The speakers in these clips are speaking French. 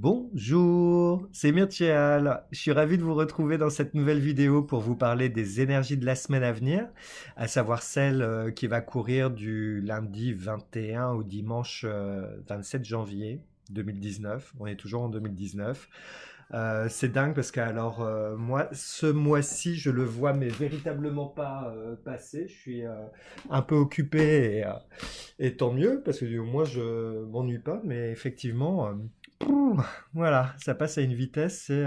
Bonjour, c'est Myrtial. Je suis ravi de vous retrouver dans cette nouvelle vidéo pour vous parler des énergies de la semaine à venir, à savoir celle qui va courir du lundi 21 au dimanche 27 janvier 2019. On est toujours en 2019. C'est dingue parce que moi ce mois-ci je le vois mais véritablement pas passer. Je suis un peu occupé et tant mieux parce que moi je m'ennuie pas, mais effectivement voilà, ça passe à une vitesse, c'est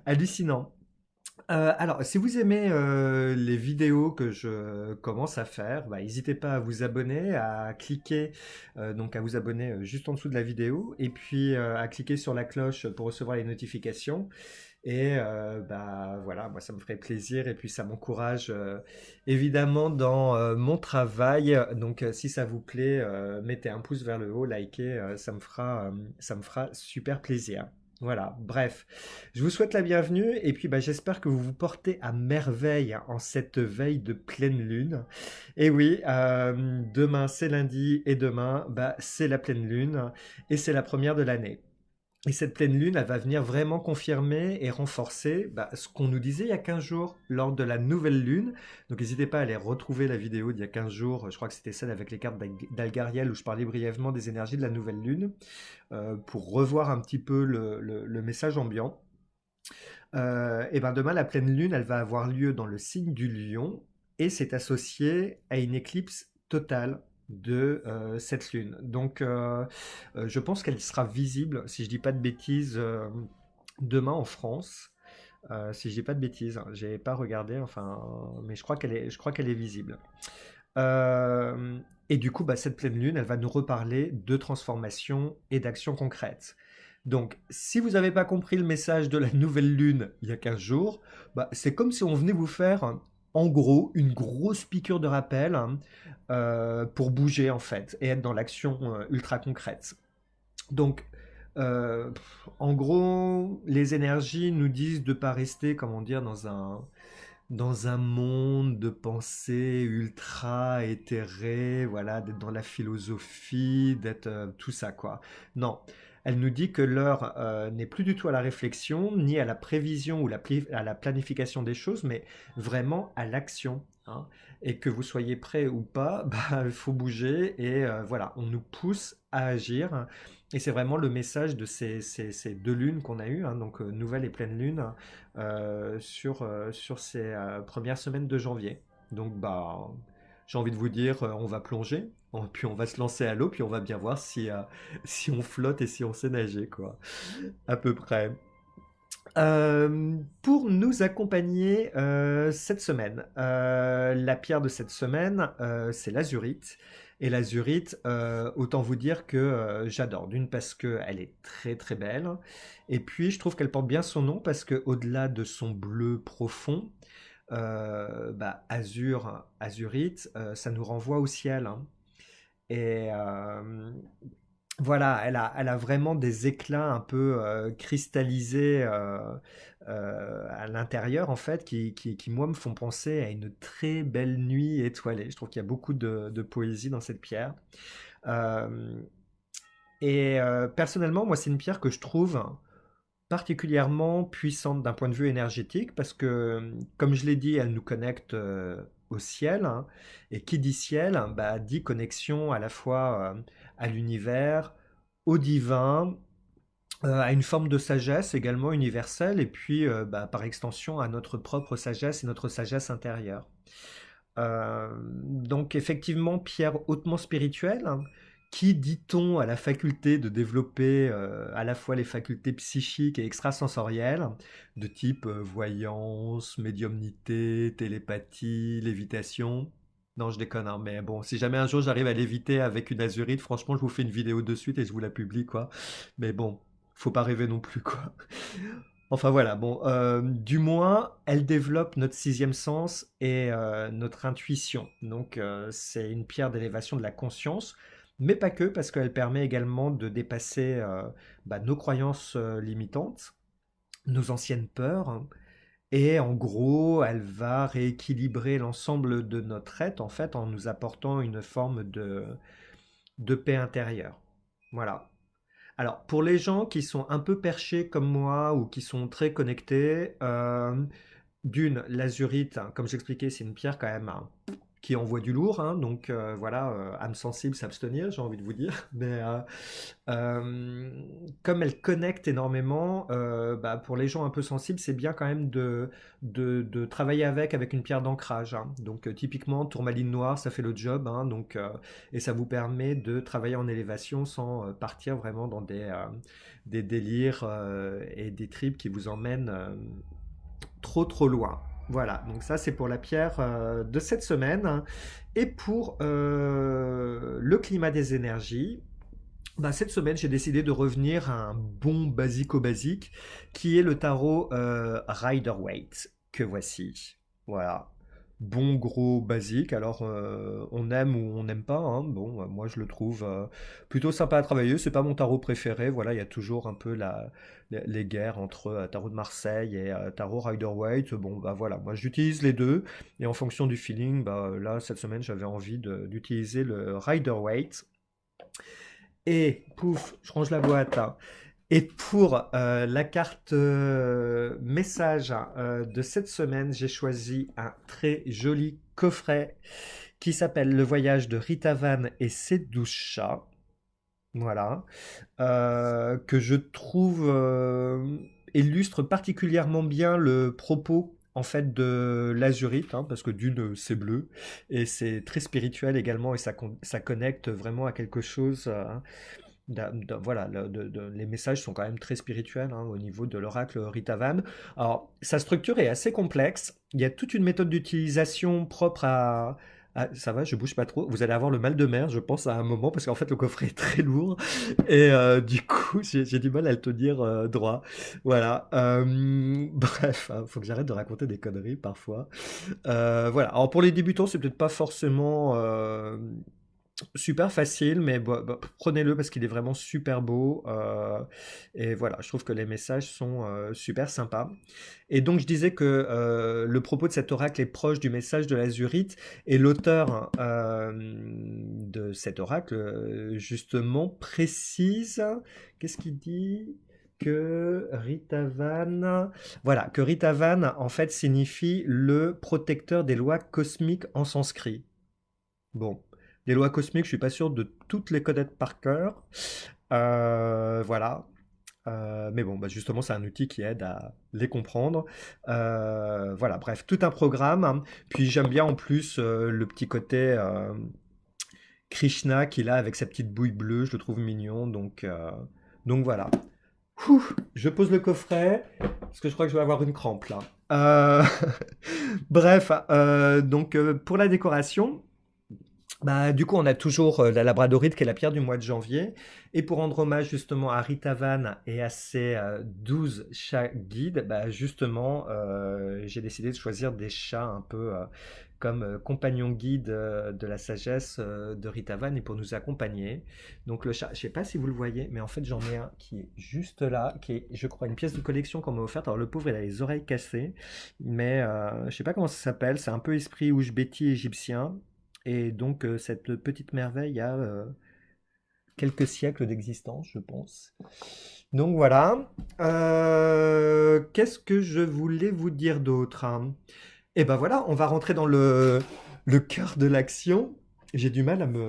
hallucinant. Si vous aimez les vidéos que je commence à faire, bah, n'hésitez pas à vous abonner, à cliquer, donc à vous abonner juste en dessous de la vidéo, et puis à cliquer sur la cloche pour recevoir les notifications. Et bah voilà, moi ça me ferait plaisir et puis ça m'encourage évidemment dans mon travail. Donc si ça vous plaît, mettez un pouce vers le haut, likez, ça me fera super plaisir. Voilà, bref, je vous souhaite la bienvenue et puis bah, j'espère que vous vous portez à merveille en cette veille de pleine lune. Et oui, demain c'est lundi et demain bah, c'est la pleine lune et c'est la première de l'année. Et cette pleine lune, elle va venir vraiment confirmer et renforcer bah, ce qu'on nous disait il y a 15 jours lors de la nouvelle lune. Donc n'hésitez pas à aller retrouver la vidéo d'il y a 15 jours, je crois que c'était celle avec les cartes d'Algariel où je parlais brièvement des énergies de la nouvelle lune, pour revoir un petit peu le message ambiant. Et ben demain, la pleine lune, elle va avoir lieu dans le signe du lion et c'est associé à une éclipse totale de cette lune. Donc, je pense qu'elle sera visible, si je dis pas de bêtises, demain en France. Si je dis pas de bêtises, hein, j'ai pas regardé, enfin, mais je crois qu'elle est visible. Et du coup, bah, cette pleine lune, elle va nous reparler de transformation et d'actions concrètes. Donc, si vous n'avez pas compris le message de la nouvelle lune il y a 15 jours, bah, c'est comme si on venait vous faire, en gros, une grosse piqûre de rappel pour bouger en fait et être dans l'action ultra concrète. Donc, en gros, les énergies nous disent de ne pas rester, comment dire, dans un monde de pensée ultra éthéré, voilà, d'être dans la philosophie, d'être tout ça, quoi. Non, elle nous dit que l'heure n'est plus du tout à la réflexion, ni à la prévision ou à la planification des choses, mais vraiment à l'action, hein. Et que vous soyez prêt ou pas, bah, il faut bouger et voilà, on nous pousse à agir. Et c'est vraiment le message de ces deux lunes qu'on a eues, hein, donc nouvelle et pleine lune, sur ces premières semaines de janvier. Donc, bah, j'ai envie de vous dire, on va plonger, puis on va se lancer à l'eau, puis on va bien voir si, si on flotte et si on sait nager, quoi, à peu près. Pour nous accompagner cette semaine, la pierre de cette semaine, c'est l'azurite. Et l'azurite, autant vous dire que j'adore. D'une parce qu'elle est très très belle. Et puis je trouve qu'elle porte bien son nom parce que au-delà de son bleu profond, bah, azurite, ça nous renvoie au ciel, hein. Et voilà, elle a vraiment des éclats un peu cristallisés à l'intérieur, en fait, qui, moi, me font penser à une très belle nuit étoilée. Je trouve qu'il y a beaucoup de poésie dans cette pierre. Euh, Personnellement, moi, c'est une pierre que je trouve particulièrement puissante d'un point de vue énergétique parce que, comme je l'ai dit, elle nous connecte au ciel, hein. Et qui dit ciel, bah, dit connexion à la fois à l'univers, au divin, à une forme de sagesse également universelle, et puis bah, par extension à notre propre sagesse et notre sagesse intérieure. Donc effectivement, pierre hautement spirituelle, hein, qui, dit-on, a la faculté de développer à la fois les facultés psychiques et extrasensorielles, de type voyance, médiumnité, télépathie, lévitation. Non, je déconne, hein, mais bon, si jamais un jour j'arrive à léviter avec une azurite, franchement, je vous fais une vidéo de suite et je vous la publie, quoi. Mais bon, faut pas rêver non plus, quoi. Enfin voilà, bon, du moins, elle développe notre sixième sens et notre intuition. Donc, c'est une pierre d'élévation de la conscience, mais pas que, parce qu'elle permet également de dépasser bah, nos croyances limitantes, nos anciennes peurs, hein. Et en gros, elle va rééquilibrer l'ensemble de notre être, en fait, en nous apportant une forme de paix intérieure. Voilà. Alors, pour les gens qui sont un peu perchés comme moi ou qui sont très connectés, d'une, l'azurite, hein, comme j'expliquais, c'est une pierre quand même hein, qui envoie du lourd, hein, donc voilà, âme sensible, s'abstenir, j'ai envie de vous dire. Mais euh, comme elle connecte énormément, bah, pour les gens un peu sensibles, c'est bien quand même de travailler avec une pierre d'ancrage, hein. Donc typiquement, tourmaline noire, ça fait le job, hein, donc, et ça vous permet de travailler en élévation sans partir vraiment dans des délires et des tripes qui vous emmènent trop loin. Voilà, donc ça c'est pour la pierre de cette semaine. Et pour le climat des énergies, bah, cette semaine j'ai décidé de revenir à un bon basico-basique qui est le tarot Rider-Waite que voici. Voilà. Bon gros basique, alors on aime ou on n'aime pas, hein. Bon, moi je le trouve plutôt sympa à travailler, c'est pas mon tarot préféré, voilà, il y a toujours un peu les guerres entre tarot de Marseille et tarot Rider-Waite, bon bah voilà, moi j'utilise les deux, et en fonction du feeling, bah là cette semaine j'avais envie d'utiliser le Rider-Waite, et pouf, je range la boîte, hein. Et pour la carte message de cette semaine, j'ai choisi un très joli coffret qui s'appelle Le voyage de Rita Van et ses 12 chats. Voilà. Que je trouve illustre particulièrement bien le propos en fait de l'azurite, hein, parce que d'une c'est bleu et c'est très spirituel également et ça connecte vraiment à quelque chose. Voilà, les messages sont quand même très spirituels hein, au niveau de l'oracle Rita Van. Alors, sa structure est assez complexe. Il y a toute une méthode d'utilisation propre ça va, je bouge pas trop. Vous allez avoir le mal de mer, je pense, à un moment, parce qu'en fait, le coffret est très lourd. Et du coup, j'ai du mal à le tenir droit. Voilà. Bref, hein, faut que j'arrête de raconter des conneries parfois. Voilà. Alors, pour les débutants, c'est peut-être pas forcément super facile, mais prenez-le parce qu'il est vraiment super beau. Et voilà, je trouve que les messages sont super sympas. Et donc, je disais que le propos de cet oracle est proche du message de l'azurite. Et l'auteur de cet oracle, justement, précise. Qu'est-ce qu'il dit? Que Ritavan, voilà, que Ritavan en fait signifie le protecteur des lois cosmiques en sanskrit. Bon, les lois cosmiques, je suis pas sûr de toutes les connaître par cœur. Voilà. Mais bon, bah justement, c'est un outil qui aide à les comprendre. Voilà, bref, tout un programme. Puis j'aime bien en plus le petit côté Krishna qu'il a avec sa petite bouille bleue, je le trouve mignon. Donc voilà. Ouh, je pose le coffret, parce que je crois que je vais avoir une crampe là. Euh, Bref, donc pour la décoration, bah, du coup, on a toujours la labradorite qui est la pierre du mois de janvier. Et pour rendre hommage justement à Rita Van et à ses 12 chats guides, bah, justement, j'ai décidé de choisir des chats un peu comme compagnons guides de la sagesse de Rita Van et pour nous accompagner. Donc le chat, je ne sais pas si vous le voyez, mais en fait j'en ai un qui est juste là, qui est, je crois, une pièce de collection qu'on m'a offerte. Alors le pauvre, il a les oreilles cassées, mais je ne sais pas comment ça s'appelle. C'est un peu esprit oujbeti égyptien. Et donc, cette petite merveille a quelques siècles d'existence, je pense. Donc voilà. Qu'est-ce que je voulais vous dire d'autre, hein? Eh ben voilà, on va rentrer dans le cœur de l'action. J'ai du mal à me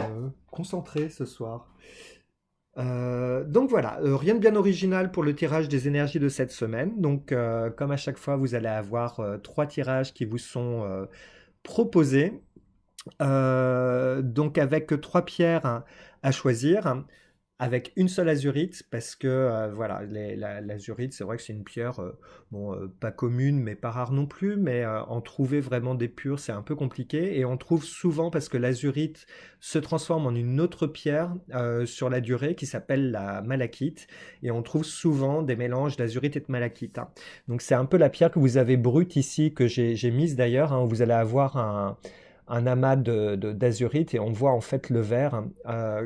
concentrer ce soir. Donc voilà, rien de bien original pour le tirage des énergies de cette semaine. Donc, comme à chaque fois, vous allez avoir trois tirages qui vous sont proposés. Donc avec trois pierres hein, à choisir, hein, avec une seule azurite, parce que voilà, l'azurite, c'est vrai que c'est une pierre, bon, pas commune, mais pas rare non plus, mais en trouver vraiment des pures, c'est un peu compliqué, et on trouve souvent, parce que l'azurite se transforme en une autre pierre sur la durée, qui s'appelle la malachite, et on trouve souvent des mélanges d'azurite et de malachite, hein. Donc c'est un peu la pierre que vous avez brute ici, que j'ai mise d'ailleurs, hein, où vous allez avoir un amas d'azurite et on voit en fait le verre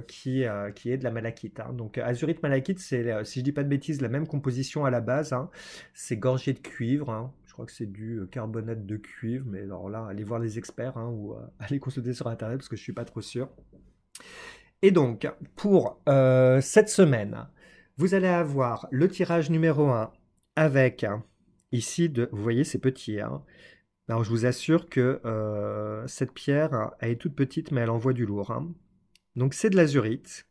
qui est de la malachite, hein. Donc azurite malachite, c'est, si je dis pas de bêtises, la même composition à la base, hein. C'est gorgé de cuivre, hein. Je crois que c'est du carbonate de cuivre, mais alors là, allez voir les experts hein, ou allez consulter sur internet parce que je suis pas trop sûr. Et donc, pour cette semaine, Vous allez avoir le tirage numéro un avec, ici, vous voyez, c'est petit, hein. Alors, je vous assure que cette pierre, elle est toute petite, mais elle envoie du lourd, hein. Donc, c'est de l'azurite.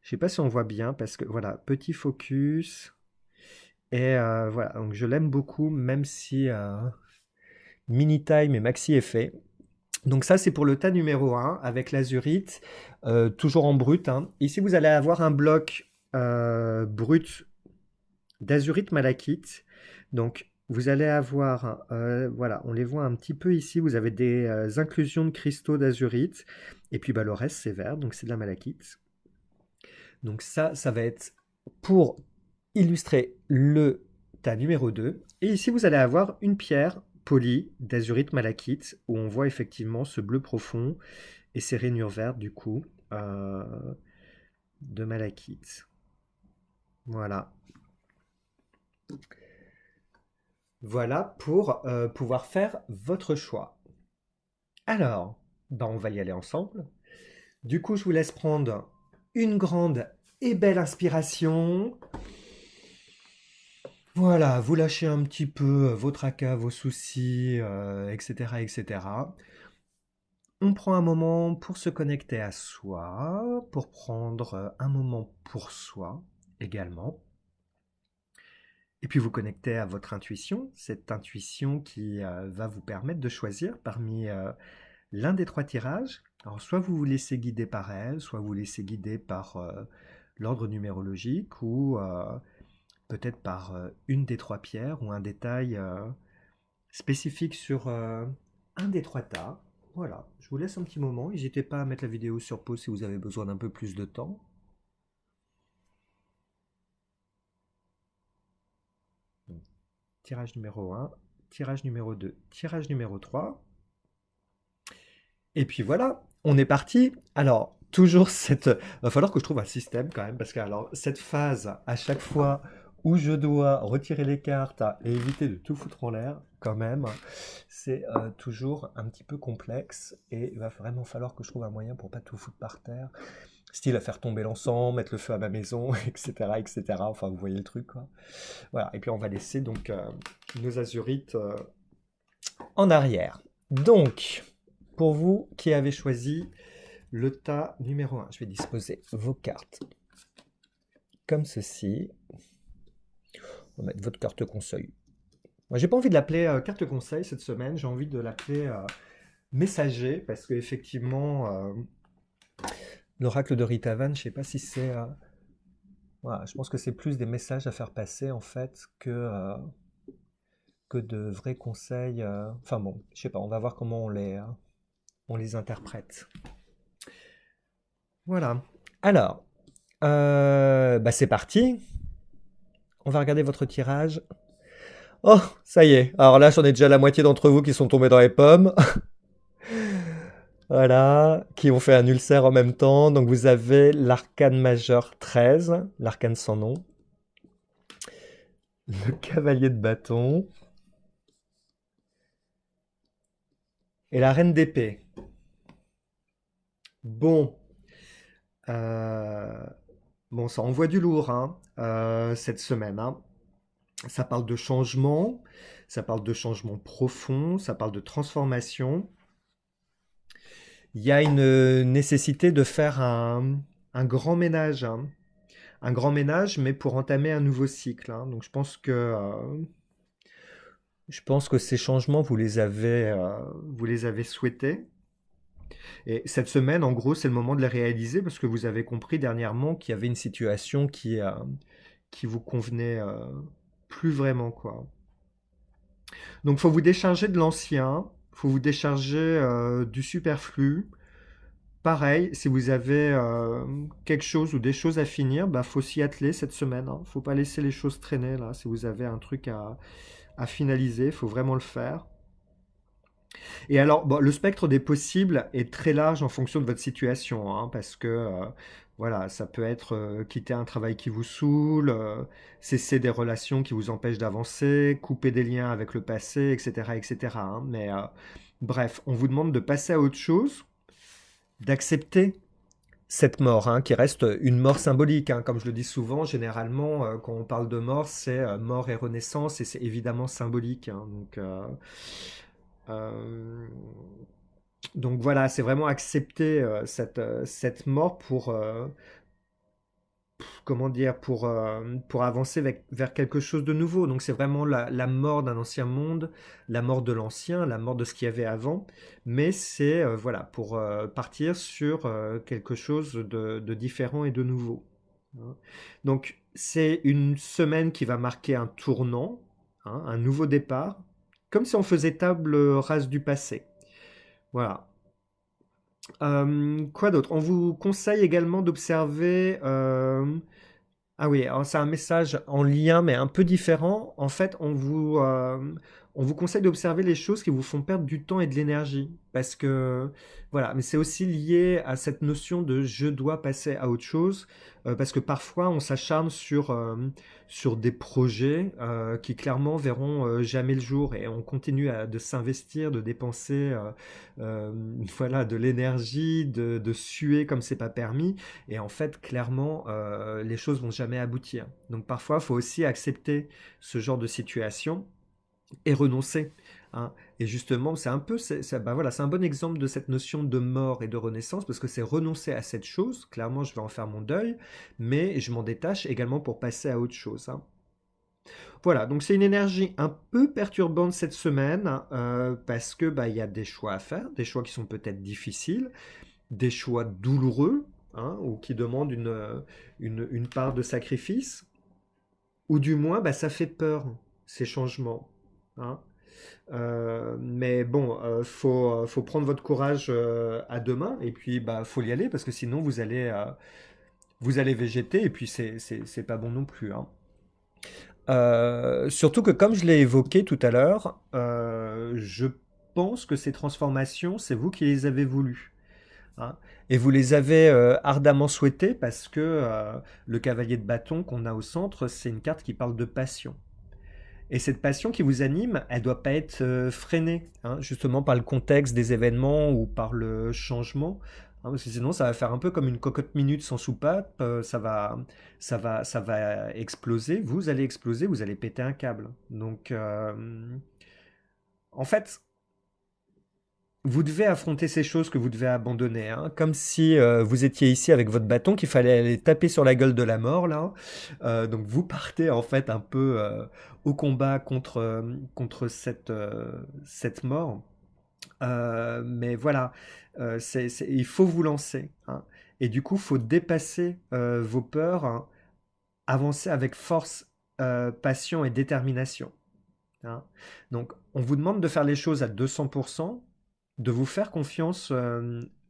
Je ne sais pas si on voit bien, parce que, voilà, petit focus. Et voilà, donc je l'aime beaucoup, même si mini time et maxi effet. Donc ça, c'est pour le tas numéro un avec l'azurite, toujours en brut, hein. Ici, vous allez avoir un bloc brut d'azurite malachite. Donc, vous allez avoir, voilà, on les voit un petit peu ici, vous avez des inclusions de cristaux d'azurite. Et puis, bah, le reste, c'est vert, donc c'est de la malachite. Donc ça va être pour illustrer le tas numéro 2. Et ici, vous allez avoir une pierre polie d'azurite malachite, où on voit effectivement ce bleu profond et ces rainures vertes, du coup, euh, de malachite. Voilà. Voilà pour pouvoir faire votre choix. Alors, ben on va y aller ensemble. Du coup, je vous laisse prendre une grande et belle inspiration. Voilà, vous lâchez un petit peu vos tracas, vos soucis, etc., etc. On prend un moment pour se connecter à soi, pour prendre un moment pour soi également. Et puis vous connectez à votre intuition, cette intuition qui va vous permettre de choisir parmi l'un des trois tirages. Alors soit vous vous laissez guider par elle, soit vous vous laissez guider par l'ordre numérologique ou peut-être par une des trois pierres ou un détail spécifique sur un des trois tas. Voilà, je vous laisse un petit moment. N'hésitez pas à mettre la vidéo sur pause si vous avez besoin d'un peu plus de temps. Donc, tirage numéro 1, tirage numéro 2, tirage numéro 3. Et puis voilà, on est parti. Alors, toujours cette... Va falloir que je trouve un système quand même, parce que alors, cette phase, à chaque fois où je dois retirer les cartes et éviter de tout foutre en l'air, quand même, c'est toujours un petit peu complexe. Et il va vraiment falloir que je trouve un moyen pour pas tout foutre par terre. Style à faire tomber l'encens, mettre le feu à ma maison, etc., etc. Enfin, vous voyez le truc, quoi. Voilà, et puis on va laisser donc nos azurites en arrière. Donc, pour vous qui avez choisi le tas numéro 1, je vais disposer vos cartes comme ceci. On va mettre votre carte conseil. Moi, j'ai pas envie de l'appeler carte conseil cette semaine, j'ai envie de l'appeler messager, parce qu'effectivement, l'oracle de Ritavan, je sais pas si c'est... voilà, je pense que c'est plus des messages à faire passer en fait que de vrais conseils. Enfin bon, je sais pas, on va voir comment on les interprète. Voilà. Alors, bah c'est parti. On va regarder votre tirage. Oh, ça y est. Alors là, j'en ai déjà la moitié d'entre vous qui sont tombés dans les pommes. Voilà, qui ont fait un ulcère en même temps. Donc vous avez l'arcane majeur 13, l'arcane sans nom. Le cavalier de bâton. Et la reine d'épée. Bon. Euh, bon, ça envoie du lourd, hein, cette semaine, hein. Ça parle de changement, ça parle de changement profond, ça parle de transformation. Il y a une nécessité de faire un grand ménage, hein. Un grand ménage, mais pour entamer un nouveau cycle, hein. Donc je pense que ces changements, vous les avez souhaités. Et cette semaine, en gros, c'est le moment de les réaliser parce que vous avez compris dernièrement qu'il y avait une situation qui vous convenait plus vraiment, quoi. Donc, faut vous décharger de l'ancien, faut vous décharger du superflu. Pareil, si vous avez quelque chose ou des choses à finir, bah, faut s'y atteler cette semaine, hein. Faut pas laisser les choses traîner là. Si vous avez un truc à finaliser, faut vraiment le faire. Et alors, bon, le spectre des possibles est très large en fonction de votre situation, hein, parce que voilà, ça peut être quitter un travail qui vous saoule, cesser des relations qui vous empêchent d'avancer, couper des liens avec le passé, etc., etc., hein. Mais bref, on vous demande de passer à autre chose, d'accepter cette mort, hein, qui reste une mort symbolique, hein. Comme je le dis souvent, généralement, quand on parle de mort, c'est mort et renaissance, et c'est évidemment symbolique, hein. Euh, donc voilà, c'est vraiment accepter cette mort comment dire, pour avancer vers quelque chose de nouveau. Donc c'est vraiment la mort d'un ancien monde, la mort de l'ancien, la mort de ce qu'il y avait avant, mais c'est voilà, pour partir sur quelque chose de différent et de nouveau, hein. Donc c'est une semaine qui va marquer un tournant, hein, un nouveau départ, comme si on faisait table rase du passé. Voilà. Quoi d'autre? On vous conseille également d'observer. Ah oui, alors c'est un message en lien, mais un peu différent. En fait, on vous conseille d'observer les choses qui vous font perdre du temps et de l'énergie. Parce que, voilà, mais c'est aussi lié à cette notion de je dois passer à autre chose. Parce que parfois, on s'acharne sur des projets qui clairement verront jamais le jour. Et on continue de s'investir, de dépenser euh, voilà, de l'énergie, de suer comme c'est pas permis. Et en fait, clairement, les choses vont jamais aboutir. Donc parfois, il faut aussi accepter ce genre de situation et renoncer, hein. Et justement, c'est un peu, bah voilà, c'est un bon exemple de cette notion de mort et de renaissance, parce que c'est renoncer à cette chose. Clairement, je vais en faire mon deuil, mais je m'en détache également pour passer à autre chose, hein. Voilà, donc c'est une énergie un peu perturbante cette semaine, parce que bah, il y a des choix à faire, des choix qui sont peut-être difficiles, des choix douloureux, hein, ou qui demandent une part de sacrifice, ou du moins bah, ça fait peur, ces changements, hein. Mais bon, faut prendre votre courage à deux mains, et puis bah, faut y aller, parce que sinon vous allez végéter, et puis c'est pas bon non plus, hein. Surtout que comme je l'ai évoqué tout à l'heure, je pense que ces transformations, c'est vous qui les avez voulues, hein. Et vous les avez ardemment souhaitées parce que le cavalier de bâton qu'on a au centre, c'est une carte qui parle de passion. Et cette passion qui vous anime, elle ne doit pas être freinée, hein, justement par le contexte des événements ou par le changement, hein, parce que sinon ça va faire un peu comme une cocotte minute sans soupape, ça va exploser, vous allez exploser, vous allez péter un câble. Donc en fait, vous devez affronter ces choses que vous devez abandonner, hein, comme si vous étiez ici avec votre bâton, qu'il fallait aller taper sur la gueule de la mort, là. Donc vous partez en fait un peu au combat contre cette mort. Mais voilà, il faut vous lancer, hein. Et du coup, il faut dépasser vos peurs, hein, avancer avec force, passion et détermination, hein. Donc, on vous demande de faire les choses à 200%, de vous faire confiance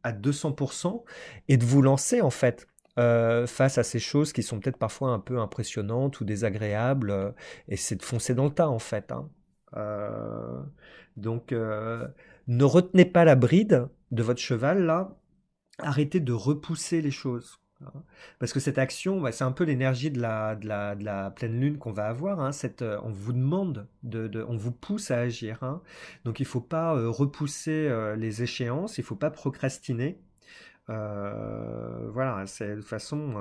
à 200% et de vous lancer en fait face à ces choses qui sont peut-être parfois un peu impressionnantes ou désagréables, et c'est de foncer dans le tas en fait, hein. Euh, donc, ne retenez pas la bride de votre cheval là, arrêtez de repousser les choses, hein. Parce que cette action, bah, c'est un peu l'énergie de la pleine lune qu'on va avoir, hein. On vous demande, on vous pousse à agir, hein. Donc il ne faut pas repousser les échéances, il ne faut pas procrastiner. Voilà, c'est de façon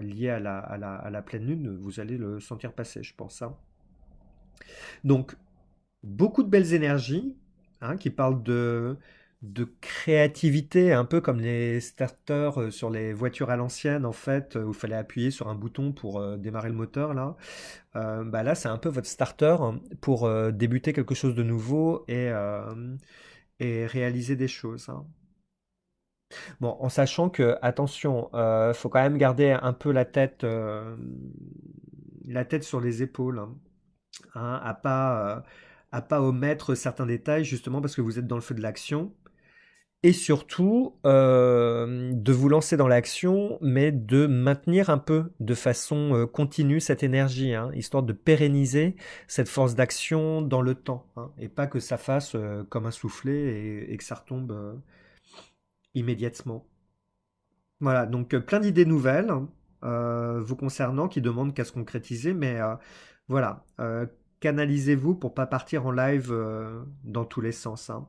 liée à la pleine lune, vous allez le sentir passer, je pense, hein. Donc beaucoup de belles énergies, hein, qui parlent de créativité, un peu comme les starters sur les voitures à l'ancienne, en fait, où il fallait appuyer sur un bouton pour démarrer le moteur, là. Bah là, c'est un peu votre starter, hein, pour débuter quelque chose de nouveau et réaliser des choses, hein. Bon, en sachant que, attention, faut quand même garder un peu la tête sur les épaules, hein, à pas omettre certains détails, justement parce que vous êtes dans le feu de l'action. Et surtout, de vous lancer dans l'action, mais de maintenir un peu de façon continue cette énergie, hein, histoire de pérenniser cette force d'action dans le temps, hein, et pas que ça fasse comme un soufflet et que ça retombe immédiatement. Voilà, donc plein d'idées nouvelles vous concernant qui demandent qu'à se concrétiser, mais voilà, canalisez-vous pour pas partir en live dans tous les sens, hein.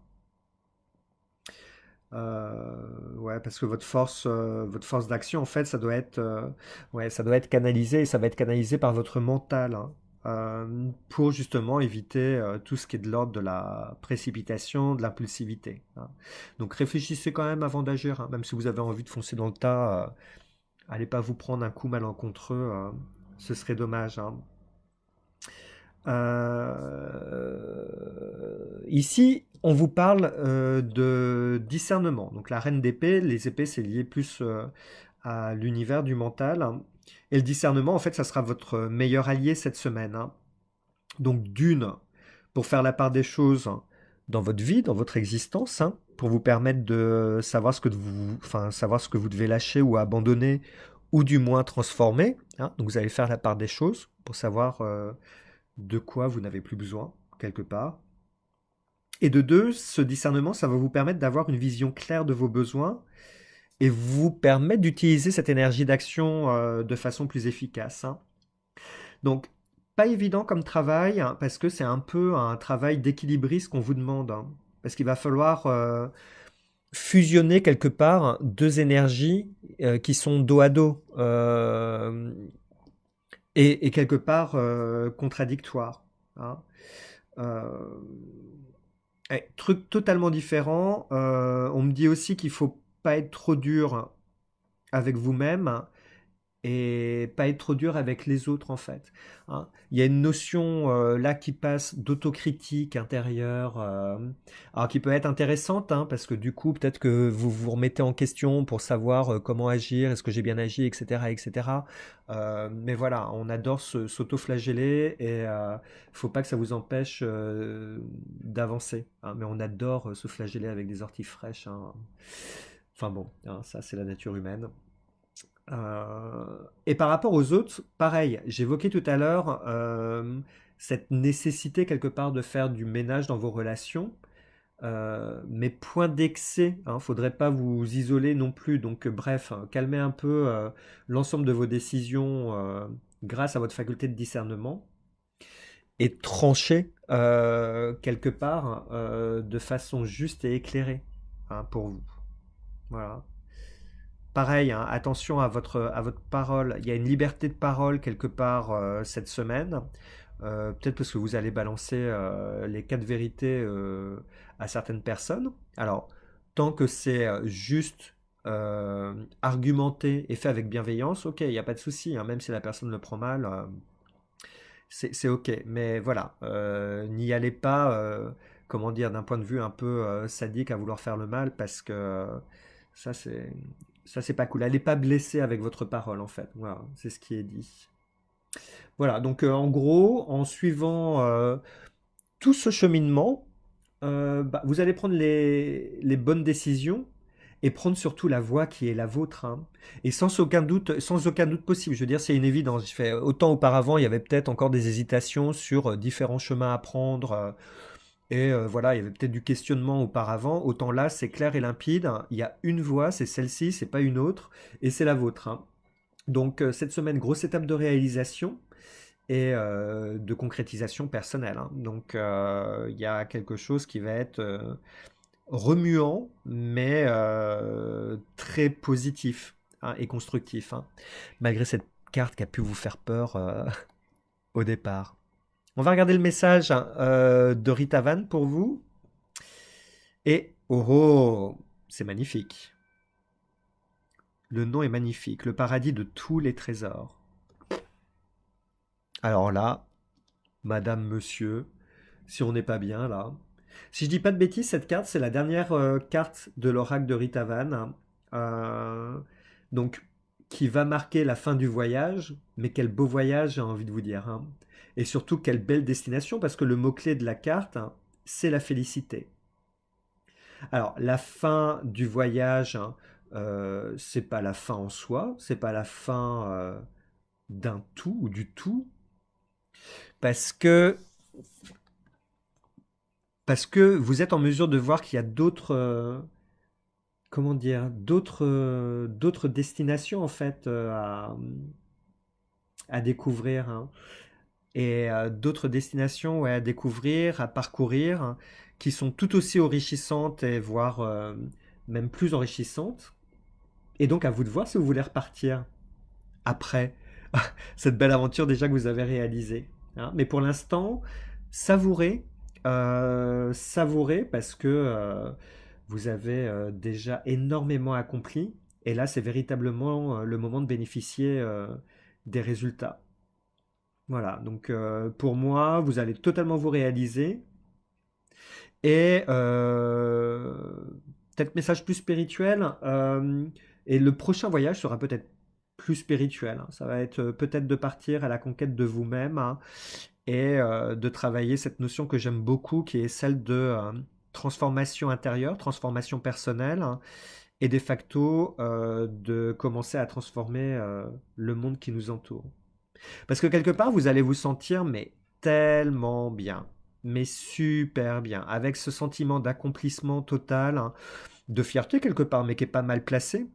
Ouais, parce que votre force d'action, en fait, ouais, ça doit être canalisé, et ça va être canalisé par votre mental, hein, pour justement éviter tout ce qui est de l'ordre de la précipitation, de l'impulsivité, hein. Donc réfléchissez quand même avant d'agir, hein, même si vous avez envie de foncer dans le tas, allez pas vous prendre un coup malencontreux, ce serait dommage, hein. Ici, on vous parle de discernement. Donc la reine d'épée, les épées, c'est lié plus à l'univers du mental, hein. Et le discernement, en fait, ça sera votre meilleur allié cette semaine, hein. Donc d'une, pour faire la part des choses dans votre vie, dans votre existence, hein, pour vous permettre de savoir savoir ce que vous devez lâcher ou abandonner, ou du moins transformer, hein. Donc vous allez faire la part des choses pour savoir de quoi vous n'avez plus besoin, quelque part. Et de deux, ce discernement, ça va vous permettre d'avoir une vision claire de vos besoins et vous permettre d'utiliser cette énergie d'action de façon plus efficace, hein. Donc, pas évident comme travail, hein, parce que c'est un peu un travail d'équilibriste qu'on vous demande, hein. Parce qu'il va falloir fusionner quelque part deux énergies qui sont dos à dos et quelque part contradictoires, hein. Euh, Truc totalement différent. On me dit aussi qu'il faut pas être trop dur avec vous-même et pas être trop dur avec les autres en fait, hein. Il y a une notion là qui passe d'autocritique intérieure, alors qui peut être intéressante, hein, parce que du coup peut-être que vous vous remettez en question pour savoir comment agir, est-ce que j'ai bien agi, etc., etc. Mais voilà, on adore s'auto-flageller et faut pas que ça vous empêche d'avancer, hein, mais on adore se flageller avec des orties fraîches, hein. Enfin bon, hein, ça c'est la nature humaine. Et par rapport aux autres, pareil, j'évoquais tout à l'heure cette nécessité quelque part de faire du ménage dans vos relations, mais point d'excès, hein, faudrait pas vous isoler non plus. Donc bref, hein, calmez un peu l'ensemble de vos décisions grâce à votre faculté de discernement et tranchez quelque part de façon juste et éclairée, hein, pour vous. Voilà. Pareil, hein, attention à votre parole. Il y a une liberté de parole quelque part cette semaine. Peut-être parce que vous allez balancer les quatre vérités à certaines personnes. Alors, tant que c'est juste argumenté et fait avec bienveillance, ok, il n'y a pas de souci, hein, même si la personne le prend mal, c'est ok. Mais voilà, n'y allez pas, comment dire, d'un point de vue un peu sadique à vouloir faire le mal parce que ça c'est ça c'est pas cool. Allez pas blesser avec votre parole en fait. Voilà, c'est ce qui est dit. Voilà, donc en gros, en suivant tout ce cheminement, bah, vous allez prendre les bonnes décisions et prendre surtout la voie qui est la vôtre, hein. Et sans aucun doute possible. Je veux dire, c'est une évidence. Je fais, autant auparavant, il y avait peut-être encore des hésitations sur différents chemins à prendre. Et voilà, il y avait peut-être du questionnement auparavant. Autant là, c'est clair et limpide. Il y a une voie, c'est celle-ci, c'est pas une autre. Et c'est la vôtre, hein. Donc cette semaine, grosse étape de réalisation et de concrétisation personnelle, hein. Donc il y a quelque chose qui va être remuant, mais très positif, hein, et constructif, hein, malgré cette carte qui a pu vous faire peur au départ. On va regarder le message de Rita Van pour vous. Et oh, oh, c'est magnifique. Le nom est magnifique. Le paradis de tous les trésors. Alors là, madame, monsieur, si on n'est pas bien là. Si je dis pas de bêtises, cette carte, c'est la dernière carte de l'oracle de Rita Van, hein. Euh, donc, qui va marquer la fin du voyage, mais quel beau voyage, j'ai envie de vous dire, hein. Et surtout, quelle belle destination, parce que le mot-clé de la carte, hein, c'est la félicité. Alors, la fin du voyage, hein, c'est pas la fin en soi, c'est pas la fin d'un tout ou du tout, parce que Parce que vous êtes en mesure de voir qu'il y a d'autres, comment dire? D'autres destinations en fait, à découvrir, hein. Et d'autres destinations, ouais, à découvrir, à parcourir, hein, qui sont tout aussi enrichissantes et voire, même plus enrichissante. Et donc à vous de voir si vous voulez repartir après cette belle aventure déjà que vous avez réalisée, hein. Mais pour l'instant, savourez, savourez parce que vous avez déjà énormément accompli. Et là, c'est véritablement le moment de bénéficier des résultats. Voilà, donc pour moi, vous allez totalement vous réaliser. Et peut-être message plus spirituel. Et le prochain voyage sera peut-être plus spirituel, hein. Ça va être peut-être de partir à la conquête de vous-même, hein, et de travailler cette notion que j'aime beaucoup, qui est celle de transformation intérieure, transformation personnelle, hein, et de facto de commencer à transformer le monde qui nous entoure. Parce que quelque part, vous allez vous sentir mais tellement bien, mais super bien, avec ce sentiment d'accomplissement total, hein, de fierté quelque part, mais qui est pas mal placé.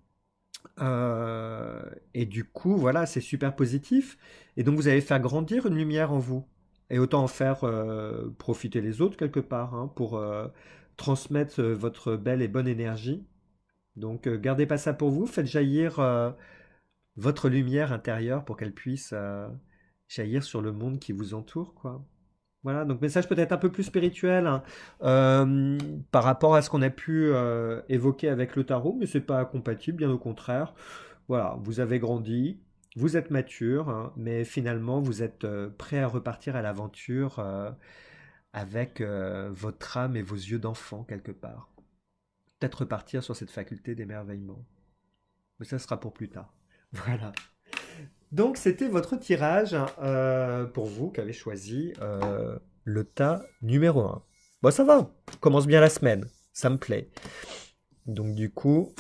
Et du coup, voilà, c'est super positif. Et donc, vous allez faire grandir une lumière en vous. Et autant en faire profiter les autres quelque part, hein, pour transmettre votre belle et bonne énergie. Donc, gardez pas ça pour vous, faites jaillir votre lumière intérieure pour qu'elle puisse jaillir sur le monde qui vous entoure, quoi. Voilà, donc message peut-être un peu plus spirituel, hein, par rapport à ce qu'on a pu évoquer avec le tarot, mais c'est pas incompatible, bien au contraire. Voilà, vous avez grandi, vous êtes mature, hein, mais finalement vous êtes prêt à repartir à l'aventure avec votre âme et vos yeux d'enfant quelque part. Peut-être repartir sur cette faculté d'émerveillement. Mais ça sera pour plus tard. Voilà. Donc c'était votre tirage, pour vous qui avez choisi le tas numéro un. Bon, ça va, on commence bien la semaine, ça me plaît. Donc du coup,